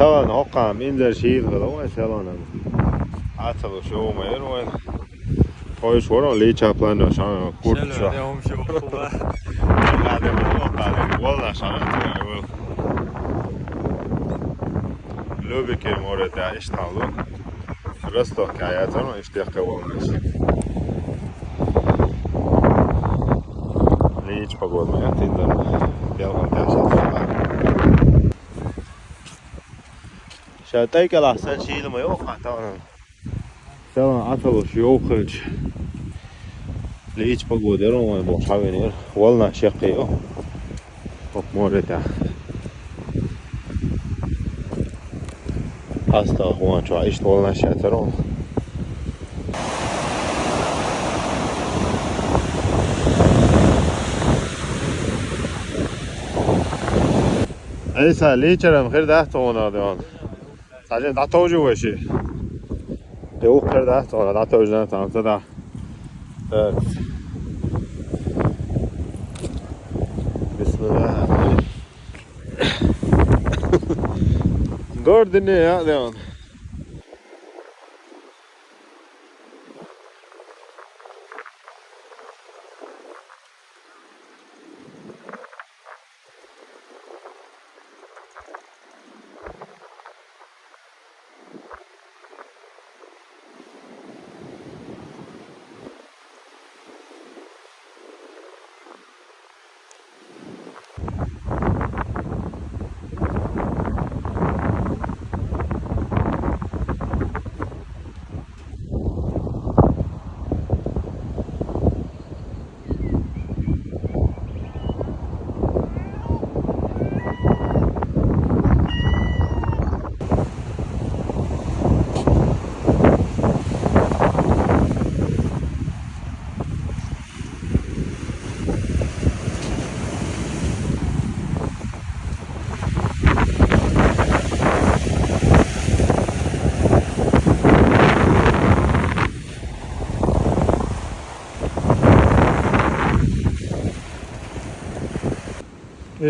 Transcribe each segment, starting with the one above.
طبعا هقام إنزل شيء غلو مثلا عطل شو ما يروي خوش ورا لي شابلان عشان كورت شو اليوم شو خوبه قاعد والله عشان أقول لو بكي مورد إيش تعلو رستو كاياتنا اشتياق والناس ليش بقول ما تنزل يلا تعشى شاتي كلا أحسن شيء لما يوقع طبعا عطل شو خرج ليش بقول درو ما بحاول والله شقيو مورد hasta Juan čo išt volna šaterom. ایسا لیچرم خیر ده تونا دیوان ساجن ده توجه باشی دیو خیر ده تونا ده توجه نه تامسه ده بسم الله gördün ya diyorsun.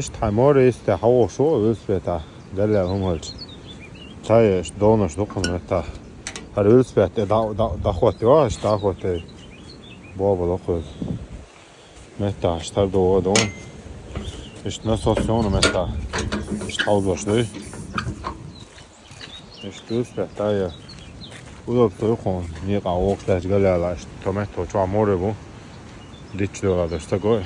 Ist Hamor ist der Hauer so Ölswetter, gell ja Humholz. Sei Donner stoppen mit da. Har Ölswetter da hot ja, da hot baba lokos. Med da star då. Ist na station med da. Ist Haus du. Ist Ölswetter ja. Udop to'yxon, niqa o'qlash galalash, tomato ch'amore bu. Dichlo da sta goy.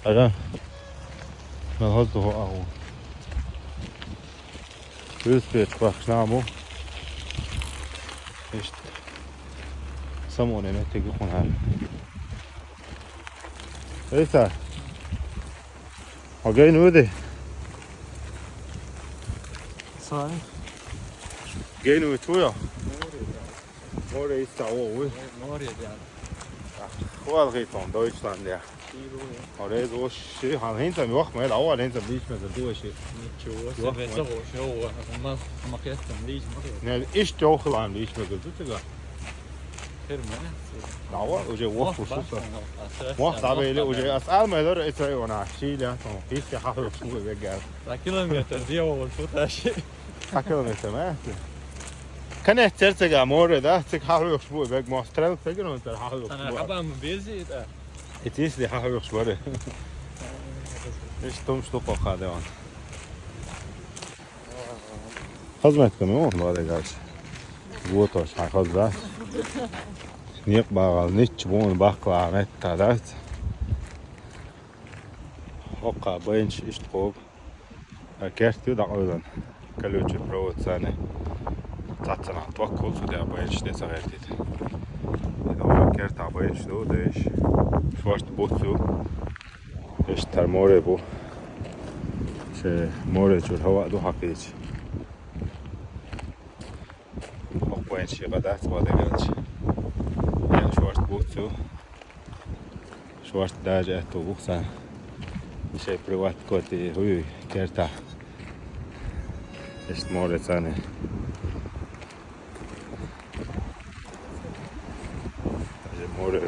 Aga. Men halt doch auch. Ölspeet baknamo. Ist samone nette gekon här. Esa. Okej nu det. Så Gehen nu tror jag. Var det ist da wo? Norge ja. Var det från Deutschland ja. Og det er så shit, han henter mig også med over den som lige med så du er shit. Så vet så så man kan lige Nej, ist doch lang lige med så det gør. Hermana. Lawa, og det var for super. Hvor der vil og det er alt med det er jo na shit ja, så fisk har jo super væk gal. Der kilometer det var så der shit. Kilometer med. Kan jeg tælle sig amore da, så har jo super væk må strel sig og der har jo. انا قبل بيزي ده Det er det har jo super. Det er stum stop og har det on. خدمت کنم بعد گاش. گوتاش خدمت. نیک باغ نیچ بون باقلا مت دات. حقا بینش اشتقوق. كرتي دعوان كلوش بروت سنة. تعطنا توكل سوداء بینش ده صغيرتي. إذا كرت عبینش دو دهش. شواشت بوتسو. إيش ترموري بو. شه موري شو الهواء دو حقيقي. بینش قدرت بعد گلش. شواشت بوتسو. شواشت درجة تو بوكسان. شيء بريوات كوتي هوي كيرتا إيش مورة ثانية مورة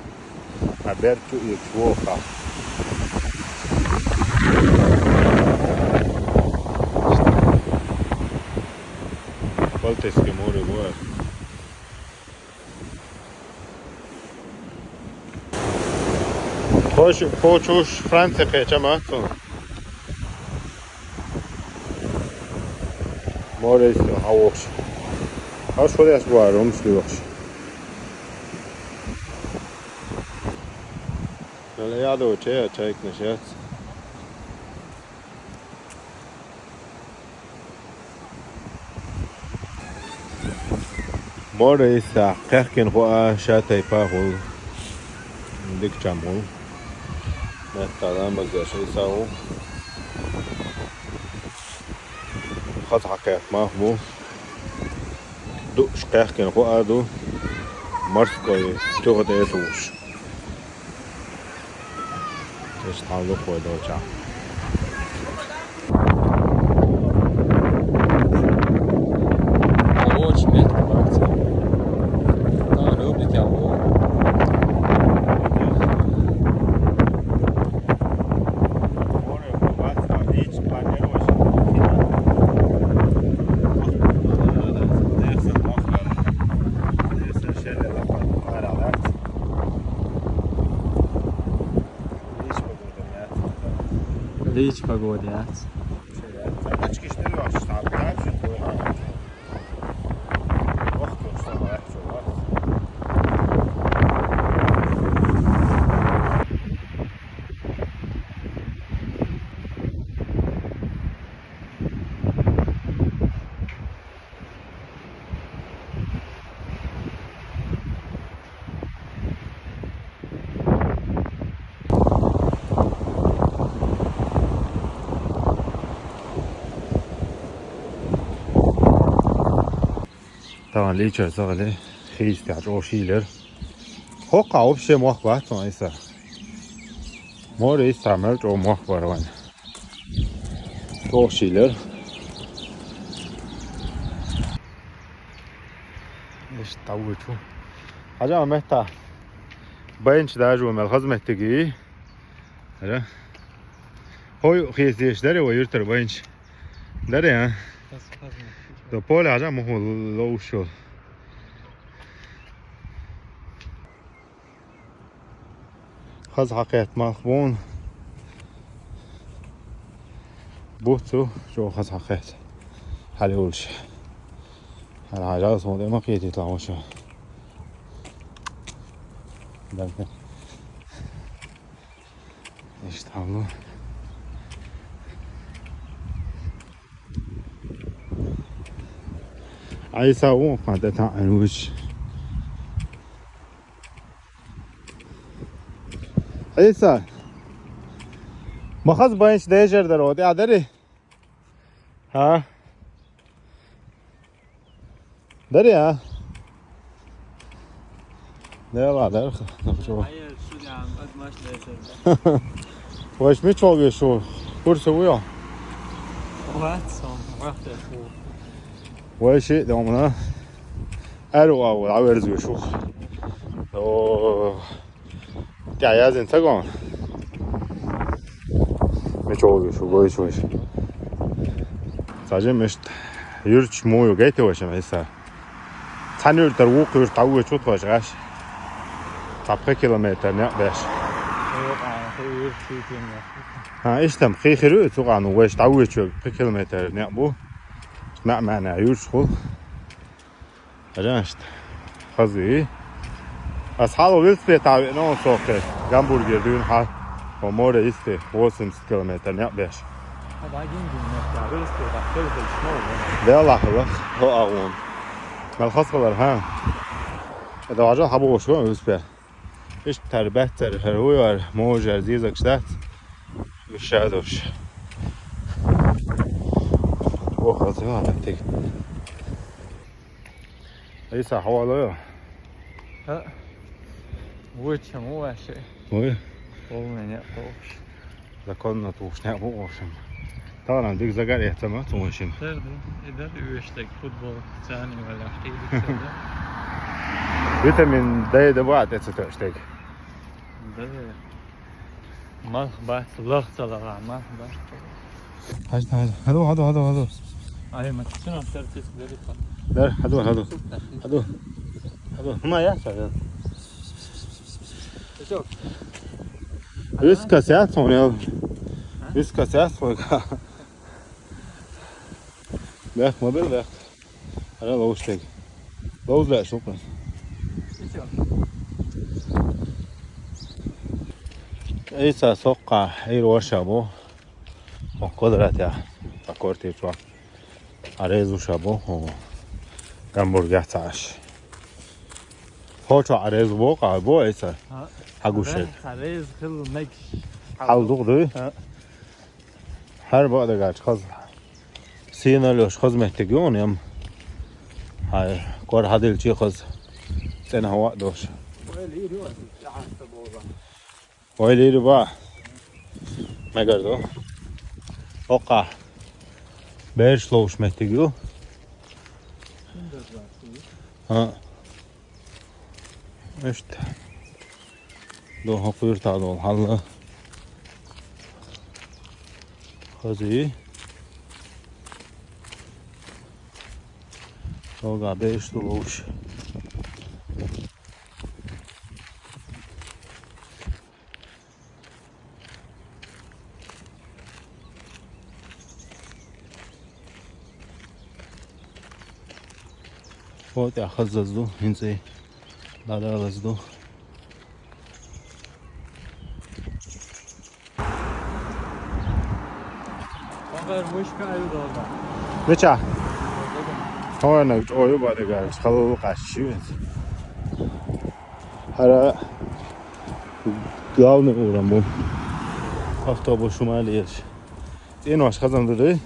aberto e fuoco. Volte schemore vuoi. Poczusz Francję pieczamato. More jest hałosz. Aż podjazd była rumsliwość. Ale jadę cię, czek na siec. More jest kachkin chua szatej pachul. Dik czamul. Netta mazda شيء ساو. خط حكاية مهمو. دو شكاكين خوا دو. مرسكوي تغدى يتوش. Just how look for the job. Watch me. No, no, det kan vara. Лич погодят. طبعا ليتشر صغلي خيس تاع جوشيلر هوقع وبشي مخبط ما يسا مور يستعمل جو مخبر وين جوشيلر ايش طوتو حاجة مهتا بينش داجو من الخزمة تجي هلا هو خيس ديش داري ويرتر بينش داري ها دو بولي حاجة مو لو شو خز حقيقة مخبون بوتو جو خز حقيقة حالي ولش الحاجات صوت ما قيت يطلعوا شو دمك ايش تعملوا عيساو قاعدة تعنوش عيسى ما خذ بايش ديجر درود يا دري ها دري ها لا لا لا شو واش ميتشوغي شو كورسو ويا ولا شيء دومنا ألو أو العوارز وشوخ أو تعيازن تقون ميتشوغي شو بوي شوش 사실 مش يرش مويو جيته وش معيسا ثانير تروق يرتعوي شو تواش غاش طبقة كيلومتر نقبش ها إيش تم خي خيرو توقع نوش تعوي شو كيلومتر نقبو ما معنا يرش خل أجانشت خزي أصحابه ويلسبي تعوي نو سوكر جامبورجر دون حال ومورة يستي 8 كيلومتر نقبش لا لا خلاص هو أغون ما الخاص خبر ها إذا عجل حبوا شو يلسبي إيش تربتر هروي موجر زيزك شتات بالشادوش وخلاص ما تكتك ليس حواليه وش مو شيء وي ومن يقطوش Zakonno tuż ne bu olsun. Tamam dik zagar ihtimat olsun. ترد إذا يشتك فوتبول ثاني ولا حقيقي كذا Vitamin D de بعد اتستشتك. ده ما بحث ضغط على ما بحث هذا هذا أي ما تسمع ترتيب ذلك در هذا هما يا شباب. شوف Riska sätson jag. Riska sätson. Väck mobil väck. Här låslig. Låslig شكرا. إيسا سوقع إير وشابو وقدرته فكرتي شو عريز وشابو وهمبرجر تعش هو شو عريز بوقع بو إيسا حقو شيء عريز خلو نكش حاول تغضي هر بعد قاعد خذ سينا لوش خذ محتاجون يم هاي كور هذا الشيء خذ سنة هواء دوش ويلي ربع ما قردو وقع بيرش لوش محتاجو ها اشت دو هقير تعدو الحلة خذي وقع بيرش لوش فوت أخذ زدو هنسي لا لا زدو غير مشكلة أيضا بچه ها نگه آیو باده گرش خلال قشی بید هر گلاو نگورم بوم هفته با شما لیش این واش خزم داره